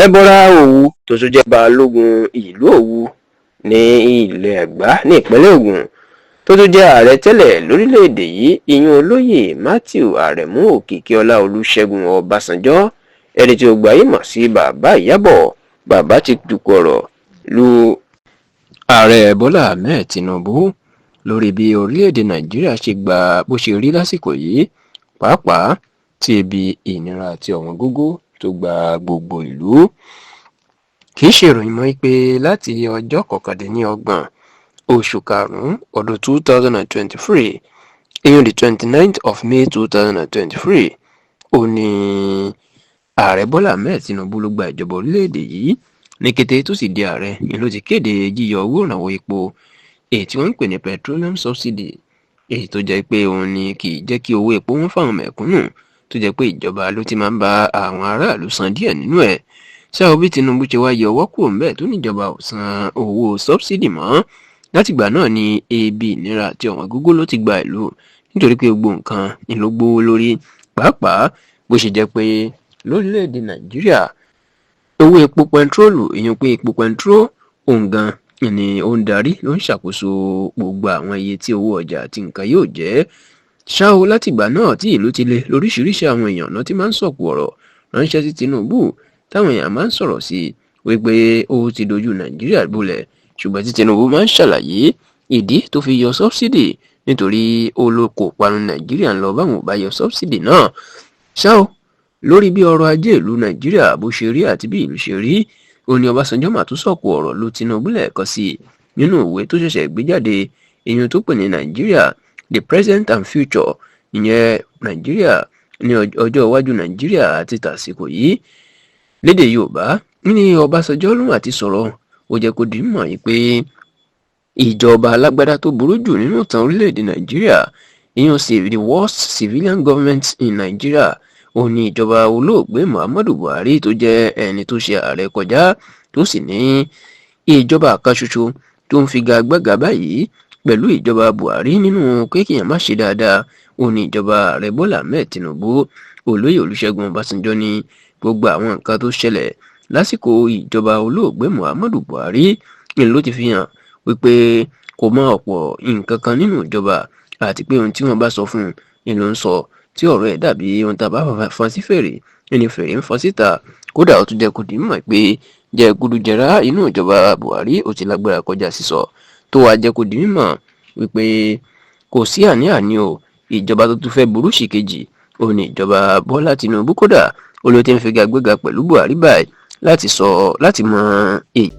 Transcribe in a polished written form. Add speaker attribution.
Speaker 1: ẹbọra òwu tó tún jẹ́ balógun ìlú òwu ní ilẹ̀ ẹ̀gbá ní ìpínlẹ̀ ògùn tó tún jẹ́ ààrẹ tẹ́lẹ̀ lórílẹ̀‐èdè yìí ìyún olóyè matthew aremu òkìkíọlá olùṣègùn ọbásanjọ́ ẹni tí ó gbáyé mọ̀ sí bàbá ìyábọ̀ bàbá ti dùkú ọ̀rọ̀ lu ààrẹ bọ́lá ahmed tinubu lórí bí orílẹ̀‐èdè nàìjíríà ṣe gba bó ṣe rí lásìkò yìí pàápàá tí ebi ìnira àti ọ̀wọ́n gógó tó gba gbogbo ìlú. Kì í ṣe ìròyìn mọ́ pé láti ọjọ́ kọkàndínlọ́gbọ̀n oṣù karùn-ún ọdún 2023 ìyún the 29th of May 2023 ó ní ààrẹ Bọ́lá Ahmed Tinubu ló gba ìjọba orílẹ̀-èdè yìí. Ní kété tó sì di ààrẹ ni ló ti kéde yíyọ owó ìrànwọ́ epo èyí tí wọ́n ń pè ní petroleum subsidy, èyí tó jẹ́ pé òun ni kì í jẹ́ kí owó epo wọn fáwọn mẹ̀kúnnù, tó jẹ́ pé ìjọba ló ti máa ń bá àwọn aráàlú san díẹ̀ nínú ẹ̀. Ṣá o bí Tinubu ṣe wá yọ ọwọ́ kúrò ńbẹ̀ tó níjọba ò san owó subsidy mọ́, látìgbà náà ni ebi ìnira àti ọ̀wọ́n gógó ló ti gba ìlú, nítorí pé gbogbo nǹkan ni ló gbówó lórí. Pàápàá bó ṣe jẹ́ pé lórílẹ̀‐èdè Nàìjíríà owó epo pẹntiróòlù, ìyẹn pé epo pẹntiró òun gan ni ó ń darí, ló ń ṣàkóso gbogbo àwọn iye tí owó ọjà àti nǹkan yóò jẹ́. Ṣá o látìgbà náà tí ìlú ti le lóríṣiríṣi àwọn èèyàn náà ti máa ń sọ̀kò ọ̀rọ̀ ránṣẹ́ sí Tinubu, táwọn èèyàn máa ń sọ̀rọ̀ sí wípé ó ti dojú Nàìjíríà bolẹ̀, ṣùgbọ́n tí Tinubu máa ń ṣàlàyé ìdí tó fi yọ sọ́bsidì, nítorí ó ló kò parun Nàìjíríà ń lọ báwọn ò bá yọ sọ́bsidì náà. Ṣá o lórí bí ọrọ̀ ajé ìlú Nàìjíríà bó ṣe rí àti bí ìlú ṣe rí, ó ní Ọbásanjọ́ mà tún sọ̀kò ọ̀rọ̀ lu Tinubu lẹ́ẹ̀kan sí nínú ìwé tó ṣẹ̀ṣẹ̀ gbé jáde, èyí tó pè ní Nàìjíríà the present and future, ìyẹn Nàìjíríà ní ọjọ́ iwájú Nàìjíríà àti tàsìkò yìí. Lédè Yorùbá ní Ọbásanjọ́ lòun àti sọ̀rọ̀, ó jẹ́ kó di mọ̀ pé ìjọba alágbádá tó burú jù nínú ìtàn orílẹ̀-èdè Nàìjíríà, ìyẹn the worst civilian government in Nigeria, ó ní ìjọba olóògbé Muhammadu Buhari tó jẹ́ ẹni tó ṣe ààrẹ kọjá, tó sì ní ìjọba kan ṣoṣo tó ń figagbága báyìí pẹ̀lú ìjọba Buhari nínú kéèyàn má ṣe dáadáa, ó ní ìjọba ààrẹ Bọ́lá Ahmed Tinubu. Olóyè Olúṣẹ́gun Ọbásanjọ́ ní gbogbo àwọn nǹkan tó ṣẹlẹ̀ lásìkò ìjọba olóògbé Muhammadu Buhari ni ló ti fi hàn wípé kò mọ ọ̀pọ̀ nǹkan kan nínú ìjọba, àti pé ohun tí wọ́n bá sọ fún un ni ló ń sọ, tí ọ̀rọ̀ ẹ̀ dàbí ohun tá a bá fọn sí fèrè ẹni fèrè ń fọn síta. Kódà ó tún jẹ́ kó di mọ̀ pé jẹgúdújẹrá inú ìjọba Buhari ó ti lágbára kọjá sísọ, tó wàá jẹ́ kó di mímọ̀ wípé kò sí àní-àní o, ìjọba tó tún fẹ́ burú sí kejì ó ní ìjọba Bọ́lá Tinubu. Kódà ó ló ti ń figagbága pẹ̀lú Buhari báyìí láti mọ èyí